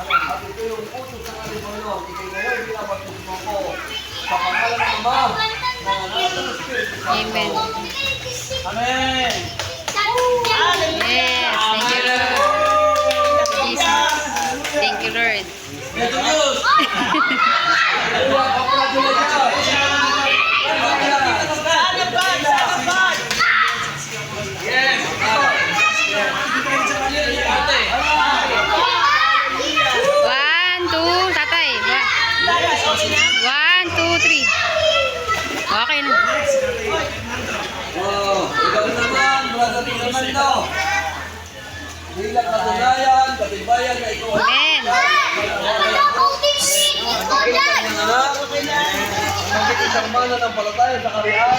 At ito yung utos ng ating Panginoon. Ikay ngayon, binabaptismo ko sa pangalan ng Ama, ng Anak, ng Espiritu Santo. Amen. Amen. Yes. Thank you, Lord. Jesus. Thank you, Lord. Congratulations. Yes. One, two, tatay. One, two, three. Okay na. Oh, ikaw naman, brother naman ito. Bilang katunayan, katibayan na ikaw Amen. ang isang mana ng palataya sa kariyan,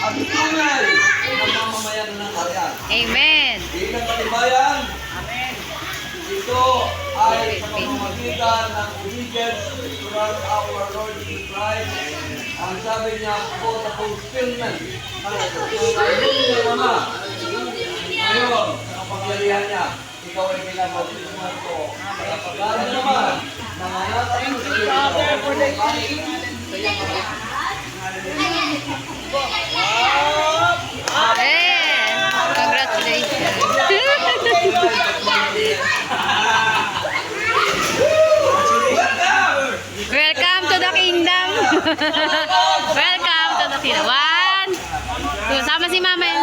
ang tunay ng mamamayan ng kariyan. Amen. Bilang katibayan, ito ay sa pamamagitan ng obedience throughout our Lord Jesus Christ. Ang sabi niya po sa fulfillment ng ng Ama. Ngayon, ang pangyarihan niya, ikaw ay pinabautismuhan ko. Kaya pag-aaral naman, ng anak at ng Amen. Congratulations. Welcome to the kingdom. Welcome to the kingdom. One, two. Sama si mama.